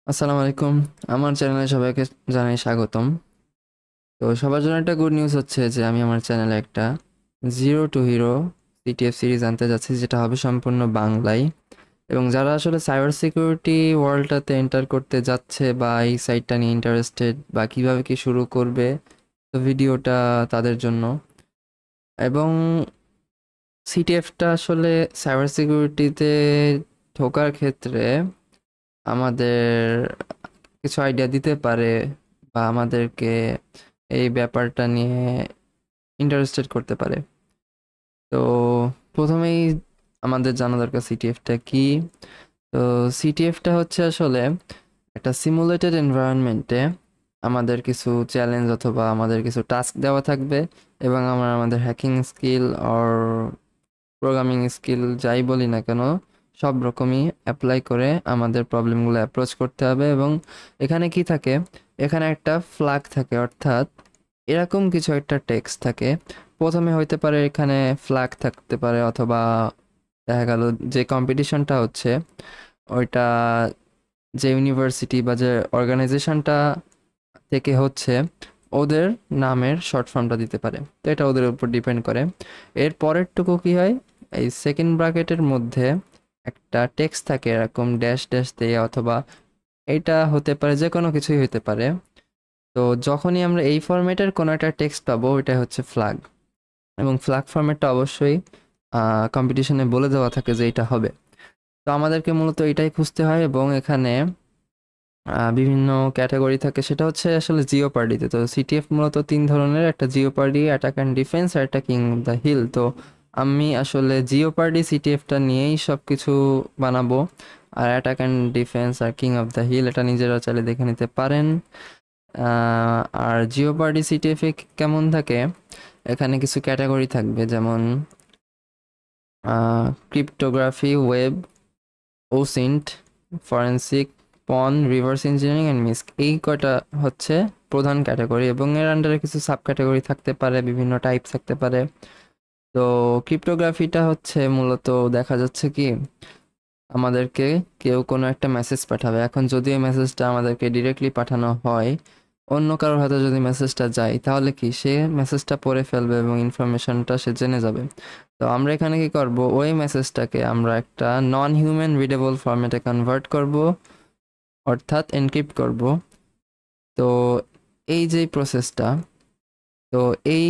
আসসালামু আলাইকুম। আমার চ্যানেলে সবাইকে জানাই স্বাগতম। তো সবার জন্য একটা গুড নিউজ হচ্ছে যে আমি আমার চ্যানেলে একটা zero two hero CTF series আনতে যাচ্ছি, যেটা হবে সম্পূর্ণ বাংলায়। এবং যারা আসলে সাইবার সিকিউরিটি ওয়ার্ল্ডটাতে এন্টার করতে যাচ্ছে বা এই সাইটটা নিয়ে ইন্টারেস্টেড বা কিভাবে কি শুরু করবে, তো ভিডিওটা তাদের জন্য। এবং সিটিএফটা আসলে সাইবার সিকিউরিটিতে ঢোকার ক্ষেত্রে আমাদের কিছু আইডিয়া দিতে পারে বা আমাদেরকে এই ব্যাপারটা নিয়ে ইন্টারেস্টেড করতে পারে। তো প্রথমেই আমাদের জানা দরকার সিটিএফটা কি। তো সিটিএফটা হচ্ছে আসলে একটা সিমুলেটেড এনভায়রনমেন্টে আমাদের কিছু চ্যালেঞ্জ অথবা আমাদের কিছু টাস্ক দেওয়া থাকবে, এবং আমরা আমাদের hacking skill or programming skill যাই বলি না কেন সব রকমই অ্যাপ্লাই করে আমাদের প্রবলেমগুলো অ্যাপ্রোচ করতে হবে। এবং এখানে কি থাকে, এখানে একটা ফ্ল্যাগ থাকে, অর্থাৎ এরকম কিছু একটা টেক্সট থাকে। প্রথমে হইতে পারে এখানে ফ্ল্যাগ থাকতে পারে, অথবা দেখা গেল যে কম্পিটিশনটা হচ্ছে ওইটা যে ইউনিভার্সিটি বা যে অর্গানাইজেশনটা থেকে হচ্ছে ওদের নামের শর্ট ফর্মটা দিতে পারে। তো এটা ওদের উপর ডিপেন্ড করে। এর পরেরটুকু কি হয়, এই সেকেন্ড ব্র্যাকেটের মধ্যে একটা টেক্সট থাকে এরকম ড্যাশ ড্যাশ দিয়ে, অথবা এটা হতে পারে যে কোনো কিছুই হতে পারে। তো যখনই আমরা এই ফরম্যাটের কোনো একটা টেক্সট পাবো, ওইটা হচ্ছে ফ্ল্যাগ। এবং ফ্ল্যাগ ফরম্যাটটা অবশ্যই কম্পিটিশনে বলে দেওয়া থাকে যে এটা হবে। তো আমাদেরকে মূলত এটাই খুঁজতে হয়। এবং এখানে বিভিন্ন ক্যাটাগরি থাকে, সেটা হচ্ছে আসলে জিওপার্ডিতে। তো সিটিএফ মূলত তিন ধরনের, একটা জিওপার্ডি, অ্যাটাক অ্যান্ড ডিফেন্স, আর একটা কিং অফ দ্য হিল। তো আমি আসলে জিওপার্ডি সিটিএফটা নিয়েই সব কিছু বানাবো। আর অ্যাটাক অ্যান্ড ডিফেন্স আর কিং অফ দ্য হিল এটা নিজেরা চাইলে দেখে নিতে পারেন। আর জিওপার্ডি সিটিএফে কেমন থাকে, এখানে কিছু ক্যাটাগরি থাকবে, যেমন ক্রিপ্টোগ্রাফি, ওয়েব, ওসিন্ট, ফরেন্সিক, পন, রিভার্স ইঞ্জিনিয়ারিং অ্যান্ড মিস্ক। এই কয়টা হচ্ছে প্রধান ক্যাটাগরি, এবং এর আন্ডারে কিছু সাব ক্যাটাগরি থাকতে পারে, বিভিন্ন টাইপ থাকতে পারে। তো ক্রিপ্টোগ্রাফিটা হচ্ছে মূলত দেখা যাচ্ছে কি, আমাদেরকে কেউ কোনো একটা মেসেজ পাঠাবে। এখন যদি এই মেসেজটা আমাদেরকে ডিরেক্টলি পাঠানো হয়, অন্য কারোর হাতে যদি মেসেজটা যায়, তাহলে কি সে মেসেজটা পড়ে ফেলবে এবং ইনফরমেশনটা সে জেনে যাবে। তো আমরা এখানে কি করব, ওই মেসেজটাকে আমরা একটা নন হিউম্যান রিডেবল ফরম্যাটে কনভার্ট করব, অর্থাৎ এনক্রিপ্ট করব। তো এই যে প্রসেসটা, তো এই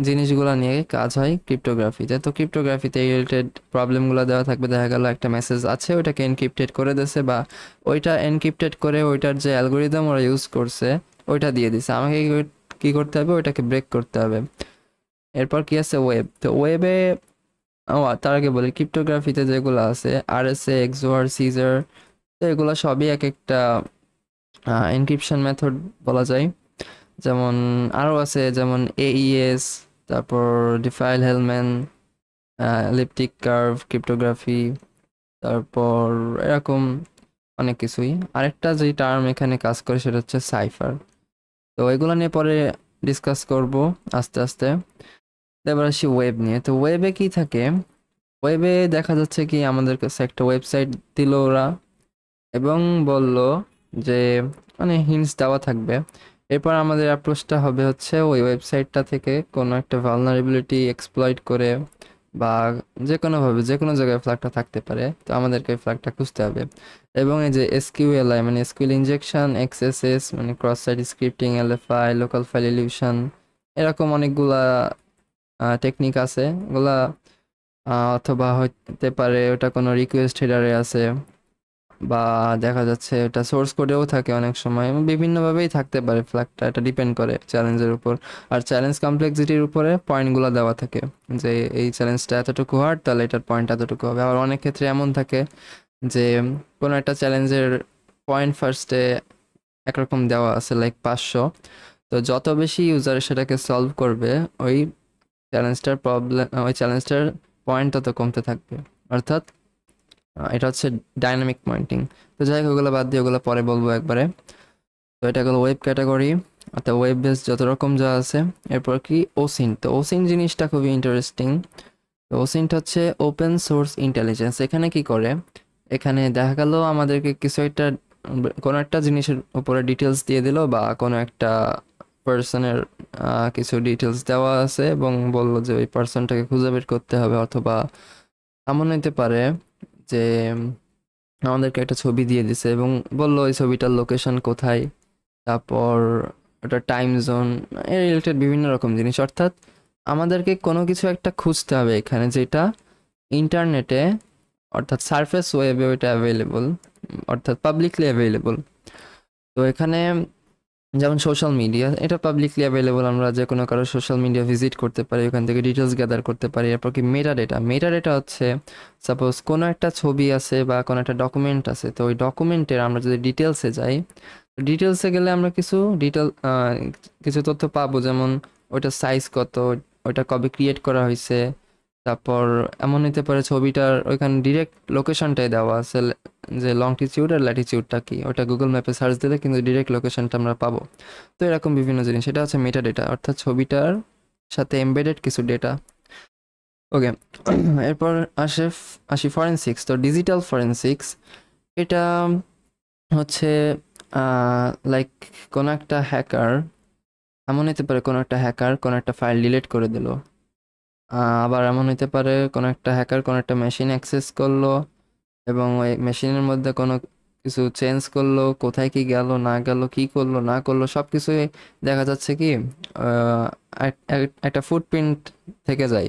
জিনিসগুলো নিয়ে কাজ হয় ক্রিপ্টোগ্রাফিতে। তো ক্রিপ্টোগ্রাফিতে এই রিলেটেড প্রবলেমগুলো দেওয়া থাকবে। দেখা গেল একটা মেসেজ আছে, ওইটাকে এনক্রিপ্টেড করে দিয়েছে, বা ওইটা এনক্রিপ্টেড করে ওইটার যে অ্যালগোরিদম ওরা ইউজ করছে ওইটা দিয়ে দিছে। আমাকে কি করতে হবে, ওইটাকে ব্রেক করতে হবে। এরপর কি আছে, ওয়েব। তো ওয়েবে, ও তার আগে বলি, ক্রিপ্টোগ্রাফিতে যেগুলো আছে আরএসএ, এক্সওআর, সিজার, তো এগুলো সবই এক একটা এনক্রিপশন মেথড বলা যায়। যেমন আরও আছে, যেমন এইএস, তারপর ডিফাইল হেলম্যান, এলিপ্টিক কার্ভ ক্রিপ্টোগ্রাফি, তারপর এরকম অনেক কিছুই। আরেকটা যে টার্ম এখানে কাজ করে সেটা হচ্ছে সাইফার। তো এগুলো নিয়ে পরে ডিসকাস করব আস্তে আস্তে। এবার আসি ওয়েব নিয়ে। তো ওয়েবে কি থাকে, ওয়েবে দেখা যাচ্ছে কি আমাদের কাছে একটা ওয়েবসাইট দিল ওরা, এবং বলল যে মানে হিন্টস দেওয়া থাকবে। এরপর আমাদের অ্যাপ্রোচটা হবে হচ্ছে ওই ওয়েবসাইটটা থেকে কোনো একটা ভালনারেবিলিটি এক্সপ্লয়েট করে, বা যে কোনোভাবে যে কোনো জায়গায় ফ্ল্যাগটা থাকতে পারে, তো আমাদেরকে ওই ফ্ল্যাগটা খুঁজতে হবে। এবং এই যে এসকিউএলআই মানে এসকিউএল ইনজেকশন, এক্সএসএস মানে cross site scripting, LFI, local file inclusion, এরকম অনেকগুলা টেকনিক আছে। এগুলা অথবা হতে পারে ওটা কোনো রিকোয়েস্ট হেডারে আছে, বা দেখা যাচ্ছে এটা সোর্স কোডেও থাকে অনেক সময়, এবং বিভিন্নভাবেই থাকতে পারে ফ্ল্যাগটা, এটা ডিপেন্ড করে চ্যালেঞ্জের উপর। আর চ্যালেঞ্জ কমপ্লেক্সিটির উপরে পয়েন্টগুলো দেওয়া থাকে, যে এই চ্যালেঞ্জটা এতটুকু হার্ড, তাহলে এটার পয়েন্ট এতটুকু হবে। আবার অনেক ক্ষেত্রে এমন থাকে যে কোনো একটা চ্যালেঞ্জের পয়েন্ট ফার্স্টে একরকম দেওয়া আছে, লাইক 500। তো যত বেশি ইউজার সেটাকে সলভ করবে, ওই ওই চ্যালেঞ্জটার পয়েন্ট তত কমতে থাকবে। অর্থাৎ এটা হচ্ছে ডাইনামিক পয়েন্টিং। তো যাই হোক, ওগুলো বাদ দিয়ে ওগুলো পরে বলবো একবারে। তো এটা হলো ওয়েব ক্যাটাগরি, অর্থাৎ ওয়েব বেস যত রকম যা আছে। এরপর কি ওসিন্ট। তো ওসিন্ট জিনিসটা খুবই ইন্টারেস্টিং। তো ওসিন্ট হচ্ছে ওপেন সোর্স ইন্টেলিজেন্স। এখানে কি করে, এখানে দেখা গেল আমাদেরকে কিছু একটা কোনো একটা জিনিসের উপরে ডিটেলস দিয়ে দিল, বা কোনো একটা পার্সনের কিছু ডিটেলস দেওয়া আছে এবং বললো যে ওই পার্সনটাকে খুঁজে বের করতে হবে, অথবা এমন হইতে পারে যে আমাদেরকে একটা ছবি দিয়ে দিছে এবং বললো ওই ছবিটার লোকেশন কোথায়, তারপর ওটা টাইম জোন, এর রিলেটেড বিভিন্ন রকম জিনিস। অর্থাৎ আমাদেরকে কোনো কিছু একটা খুঁজতে হবে এখানে যেটা ইন্টারনেটে অর্থাৎ সারফেস ওয়েবে ওইটা অ্যাভেলেবল, অর্থাৎ পাবলিকলি অ্যাভেলেবল। তো এখানে যেমন সোশ্যাল মিডিয়া, এটা পাবলিকলি অ্যাভেলেবল, আমরা যে কোনো কারো সোশ্যাল মিডিয়া ভিজিট করতে পারি, ওখান থেকে ডিটেলস গ্যাদার করতে পারি। এরপর কি মেটা ডেটা, মেটা ডেটা হচ্ছে সাপোজ কোনো একটা ছবি আছে বা কোনো একটা ডকুমেন্ট আছে, তো ওই ডকুমেন্টের আমরা যদি ডিটেলসে যাই, ডিটেলসে গেলে আমরা কিছু তথ্য পাবো, যেমন ওইটার সাইজ কত, ওইটা কবে ক্রিয়েট করা হয়েছে, তারপর এমন হতে পারে ছবিটার ওইখানে ডিরেক্ট লোকেশনটাই দেওয়া আছে, যে লংটিটিউড আর ল্যাটিটিউডটা কি, ওটা গুগল ম্যাপে সার্চ দিলে কিন্তু ডিরেক্ট লোকেশনটা আমরা পাবো। তো এরকম বিভিন্ন জিনিস, এটা হচ্ছে মেটা ডেটা, অর্থাৎ ছবিটার সাথে এমবেডেড কিছু ডেটা। ওকে, এরপর আসি ফরেনসিক্স। তো ডিজিটাল ফরেনসিক্স এটা হচ্ছে লাইক কোনো একটা হ্যাকার, এমন হতে পারে কোনো একটা হ্যাকার কোনো একটা ফাইল ডিলিট করে দিল, আবার এমন হতে পারে কোনো একটা হ্যাকার কোনো একটা মেশিন অ্যাক্সেস করলো এবং ওই মেশিনের মধ্যে কোনো কিছু চেঞ্জ করলো, কোথায় কি গেল না গেল, কি করলো না করলো, সব কিছুই দেখা যাচ্ছে কি একটা ফুটপ্রিন্ট থেকে যায়।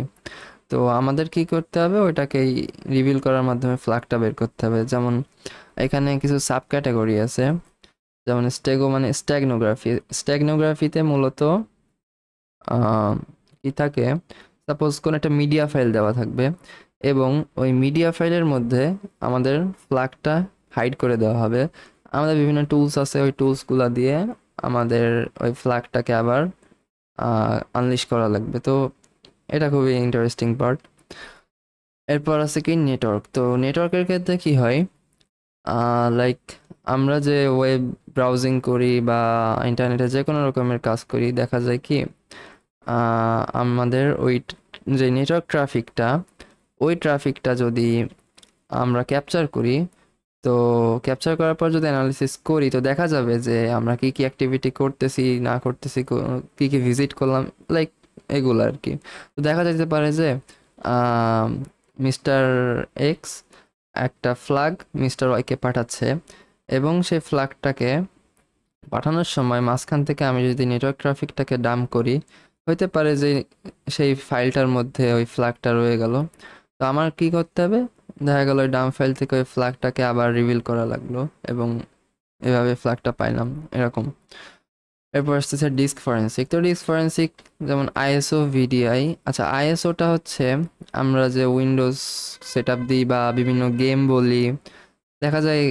তো আমাদের কি করতে হবে, ওইটাকেই রিভিল করার মাধ্যমে ফ্ল্যাগটা বের করতে হবে। যেমন এখানে কিছু সাব ক্যাটাগরি আছে, যেমন মানে স্ট্যাগনোগ্রাফিতে মূলত কি থাকে, সাপোজ কোনো একটা মিডিয়া ফাইল দেওয়া থাকবে এবং ওই মিডিয়া ফাইলের মধ্যে আমাদের ফ্ল্যাগটা হাইড করে দেওয়া হবে। আমাদের বিভিন্ন টুলস আছে, ওই টুলসগুলো দিয়ে আমাদের ওই ফ্ল্যাগটাকে আবার আনলিশ করা লাগবে। তো এটা খুবই ইন্টারেস্টিং পার্ট। এরপর আছে কি নেটওয়ার্ক। তো নেটওয়ার্কের ক্ষেত্রে কি হয়, লাইক আমরা যে ওয়েব ব্রাউজিং করি বা ইন্টারনেটে যে কোনো রকমের কাজ করি, দেখা যায় কি আমাদের ওই যে নেটওয়ার্ক ট্রাফিকটা, ওই ট্রাফিকটা যদি আমরা ক্যাপচার করি, তো ক্যাপচার করার পর যদি অ্যানালিসিস করি, তো দেখা যাবে যে আমরা কি কি অ্যাক্টিভিটি করতেছি না করতেছি, কি কি ভিজিট করলাম, লাইক এগুলো আর কি। তো দেখা যেতে পারে যে মিস্টার এক্স একটা ফ্ল্যাগ মিস্টার ওয়াইকে পাঠাচ্ছে এবং সেই ফ্ল্যাগটাকে পাঠানোর সময় মাঝখান থেকে আমি যদি নেটওয়ার্ক ট্রাফিকটাকে ডাম্প করি, হইতে পারে যে সেই ফাইলটার মধ্যে ওই ফ্ল্যাগটা রয়ে গেল। তো আমার কি করতে হবে, দেখা গেল ওই ডাম্প ফাইল থেকে ওই ফ্ল্যাগটাকে আবার রিভিল করা লাগলো এবং এভাবে ফ্ল্যাগটা পাইলাম এরকম। এরপর আসতেছে ডিস্ক ফরেন্সিক। তো ডিস্ক ফরেন্সিক যেমন আইএসও ভিডিআই। আচ্ছা, আইএসওটা হচ্ছে আমরা যে উইন্ডোজ সেট আপ দিই বা বিভিন্ন গেম বলি, দেখা যায়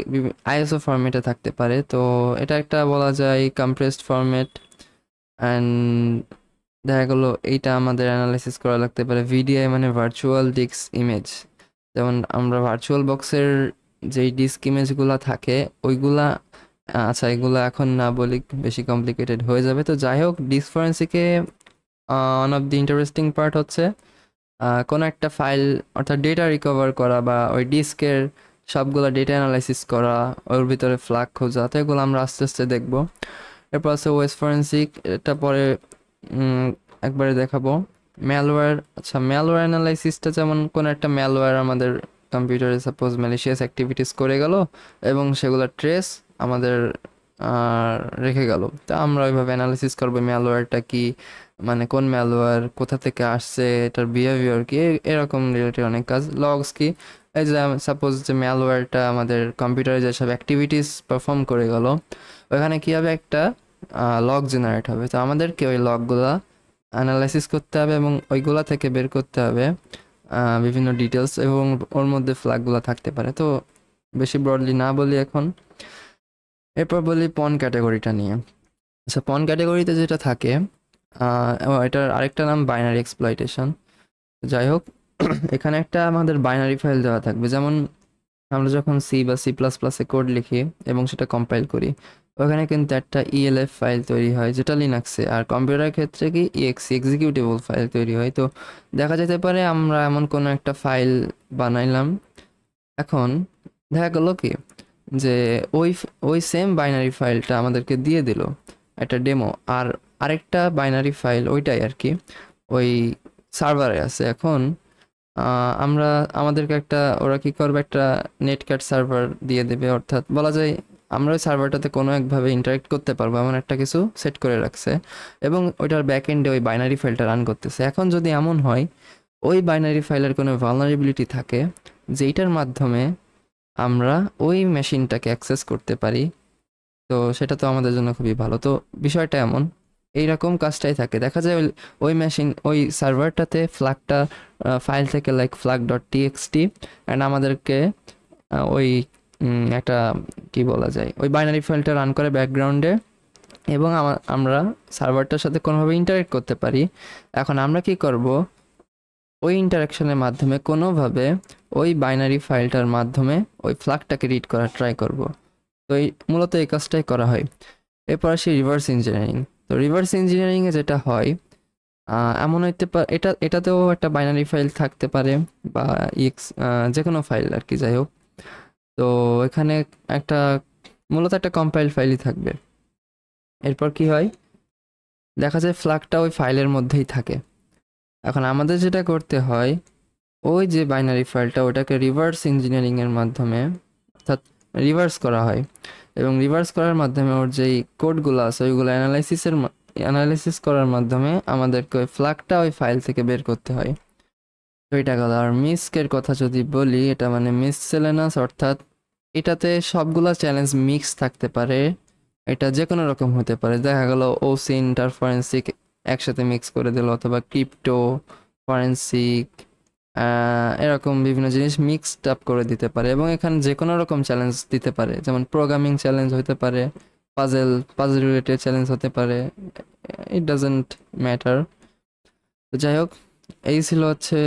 আইএসও ফরম্যাটে থাকতে পারে। তো এটা একটা বলা যায় কম্প্রেসড ফরম্যাট, অ্যান্ড দেখা গেলো এইটা আমাদের অ্যানালাইসিস করা লাগতে পারে। ভিডিআই মানে ভার্চুয়াল ডিস্ক ইমেজ, যেমন আমরা ভার্চুয়াল বক্সের যেই ডিস্ক ইমেজগুলো থাকে ওইগুলা, আচ্ছা এগুলো এখন না বলি বেশি কমপ্লিকেটেড হয়ে যাবে। তো যাই হোক, ডিস্ক ফরেন্সিকে one of the interesting part হচ্ছে কোনো একটা ফাইল অর্থাৎ ডেটা রিকভার করা বা ওই ডিস্কের সবগুলো ডেটা অ্যানালাইসিস করা, ওর ভিতরে ফ্ল্যাগ খোঁজা। তো এগুলো আমরা আস্তে আস্তে দেখবো। এরপর আছে ওয়েস ফরেন্সিক, এটা পরে একবারে দেখাবো। ম্যালওয়্যার। আচ্ছা, ম্যালওয়্যার অ্যানালাইসিসটা যেমন কোনো একটা ম্যালওয়্যার আমাদের কম্পিউটারে সাপোজ ম্যালিশিয়াস অ্যাক্টিভিটিস করে গেল এবং সেগুলো ট্রেস আমাদের রেখে গেল, তো আমরা ওইভাবে অ্যানালাইসিস করবো ম্যালওয়্যারটা কি, মানে কোন ম্যালওয়্যার, কোথা থেকে আসছে, এটার বিহেভিয়ার কি, এরকম রিলেটেড অনেক কাজ। লগস কি, এই যে সাপোজ যে ম্যালওয়্যারটা আমাদের কম্পিউটারে যেসব অ্যাক্টিভিটিস পারফর্ম করে গেল, ওখানে কী হবে, একটা লগ জেনারেট হবে। তো আমাদেরকে ওই লগগুলা অ্যানালাইসিস করতে হবে এবং ওইগুলা থেকে বের করতে হবে বিভিন্ন ডিটেলস, এবং ওর মধ্যে ফ্ল্যাগগুলো থাকতে পারে। তো বেশি ব্রডলি না বলি এখন। এরপর বলি পন ক্যাটাগরিটা নিয়ে। আচ্ছা, পন ক্যাটাগরিতে যেটা থাকে, এটার আরেকটা নাম বাইনারি এক্সপ্লয়টেশন। যাই হোক, এখানে একটা আমাদের বাইনারি ফাইল দেওয়া থাকবে। যেমন আমরা যখন সি বা সি প্লাস প্লাসে কোড লিখি এবং সেটা কম্পাইল করি, ওখানে কিন্তু একটা ইএলএফ ফাইল তৈরি হয় যেটা লিনাক্সে, আর কম্পিউটারের ক্ষেত্রে কি ইএক্সি এক্সিকিউটেবল ফাইল তৈরি হয়। তো দেখা যেতে পারে আমরা এমন কোনো একটা ফাইল বানাইলাম, এখন দেখা গেলো কি যে ওই ওই সেম বাইনারি ফাইলটা আমাদেরকে দিয়ে দিল একটা ডেমো, আর আরেকটা বাইনারি ফাইল ওইটাই আর কি ওই সার্ভারে আছে। এখন আমরা আমাদেরকে একটা, ওরা কি করবে, একটা নেটক্যাট সার্ভার দিয়ে দেবে, অর্থাৎ বলা যায় আমরা ওই সার্ভারটাতে কোনো একভাবে ইন্টারেক্ট করতে পারবো এমন একটা কিছু সেট করে রাখছে, এবং ওইটার ব্যাক এন্ডে ওই বাইনারি ফাইলটা রান করতেছে। এখন যদি এমন হয় ওই বাইনারি ফাইলের কোনো ভালনারেবিলিটি থাকে যেইটার মাধ্যমে আমরা ওই মেশিনটাকে অ্যাক্সেস করতে পারি, তো সেটা তো আমাদের জন্য খুবই ভালো। তো বিষয়টা এমন, এইরকম কাজটাই থাকে। দেখা যায় ওই মেশিন ওই সার্ভারটাতে ফ্ল্যাগটা ফাইল থেকে like flag dot TXT, and আমাদেরকে ওই একটা কি বলা যায় ওই বাইনারি ফাইলটা রান করে ব্যাকগ্রাউন্ডে, এবং আমরা সার্ভারটার সাথে কোনোভাবে ইন্টারেক্ট করতে পারি। এখন আমরা কি করব, ওই ইন্টারাকশনের মাধ্যমে কোনোভাবে ওই বাইনারি ফাইলটার মাধ্যমে ওই ফ্ল্যাগটাকে রিড করার ট্রাই করব। তো মূলত এই কাজটাই করা হয়। এরপর আসি রিভার্স ইঞ্জিনিয়ারিং। তো রিভার্স ইঞ্জিনিয়ারিংয়ে যেটা হয়, এমন হইতে পারে, এটাতেও একটা বাইনারি ফাইল থাকতে পারে বা ইএক্স যে কোনো ফাইল আর কি, যাই হোক। তো এখানে একটা মূলত একটা কম্পাইল ফাইলই থাকবে। এরপর কি হয়, দেখা যায় ফ্ল্যাগটা ওই ফাইলের মধ্যেই থাকে। এখন আমাদের যেটা করতে হয়, ওই যে বাইনারি ফাইলটা ওটাকে রিভার্স ইঞ্জিনিয়ারিংয়ের মাধ্যমে, অর্থাৎ রিভার্স করা হয়, এবং রিভার্স করার মাধ্যমে ওর যেই কোডগুলো আছে ওইগুলো অ্যানালাইসিস করার মাধ্যমে আমাদেরকে ওই ফ্ল্যাগটা ওই ফাইল থেকে বের করতে হয়। তো এটা গেল। আর মিস্কের কথা যদি বলি, এটা মানে মিসসেলেনাস, অর্থাৎ এটাতে সবগুলা চ্যালেঞ্জ মিক্স থাকতে পারে। এটা যে কোনো রকম হতে পারে, দেখা গেল ওসিন্ট আর ফরেন্সিক একসাথে মিক্স করে দিল, অথবা ক্রিপ্টো, ফরেন্সিক, এরকম বিভিন্ন জিনিস মিক্সড আপ করে দিতে পারে, এবং এখানে যে কোনো রকম চ্যালেঞ্জ দিতে পারে, যেমন প্রোগ্রামিং চ্যালেঞ্জ হতে পারে, পাজেল রিলেটেড চ্যালেঞ্জ হতে পারে, ইট ডাজেন্ট ম্যাটার। তো যাই হোক, এই ছিল হচ্ছে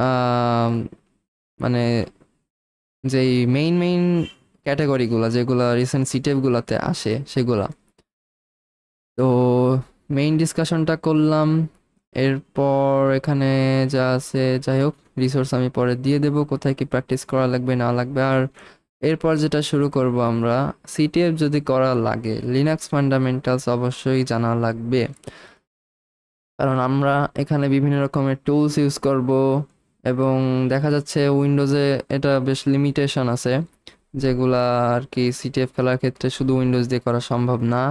আম, মানে যেই মেইন ক্যাটাগরিগুলো যেগুলো রিসেন্ট সিটেপগুলোতে আসে সেগুলা। তো মেইন ডিসকাশনটা করলাম। এরপর এখানে যা আছে, যাই হোক, রিসোর্স আমি পরে দিয়ে দেব, কোথায় কি প্র্যাকটিস করা লাগবে না লাগবে। আর এরপর যেটা শুরু করব আমরা, সিটিএফ যদি করা লাগে লিনাক্স ফান্ডামেন্টালস অবশ্যই জানা লাগবে, কারণ আমরা এখানে বিভিন্ন রকমের টুলস ইউজ করব, এবং দেখা যাচ্ছে উইন্ডোজে এটা বেশ লিমিটেশন আছে, যেগুলা আর কি সিটিএফ খেলার ক্ষেত্রে শুধু উইন্ডোজ দিয়ে করা সম্ভব না।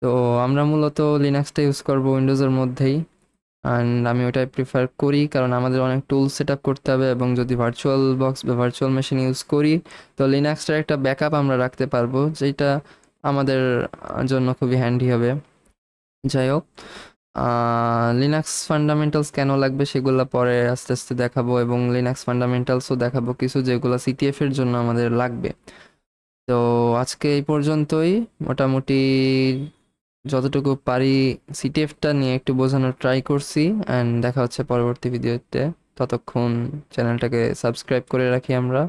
তো আমরা মূলত লিনাক্সটা ইউজ করব উইন্ডোজের মধ্যেই, অ্যান্ড আমি ওটাই প্রিফার করি, কারণ আমাদের অনেক টুল সেট আপ করতে হবে, এবং যদি ভার্চুয়াল বক্স বা ভার্চুয়াল মেশিন ইউজ করি তো লিনাক্সটার একটা ব্যাকআপ আমরা রাখতে পারবো, যেটা আমাদের জন্য খুবই হ্যান্ডি হবে। যাই হোক, লিনাক্স ফান্ডামেন্টালস কেন লাগবে সেগুলো পরে আস্তে আস্তে দেখাবো, এবং লিনাক্স ফান্ডামেন্টালসও দেখাবো কিছু যেগুলো সিটিএফ এর জন্য আমাদের লাগবে। তো আজকে এই পর্যন্তই, মোটামুটি যতটুকু পারি সিটিএফটা নিয়ে একটু বোঝানোর ট্রাই করছি, অ্যান্ড দেখা হচ্ছে পরবর্তী ভিডিওতে। ততক্ষণ চ্যানেলটাকে সাবস্ক্রাইব করে রাখি আমরা।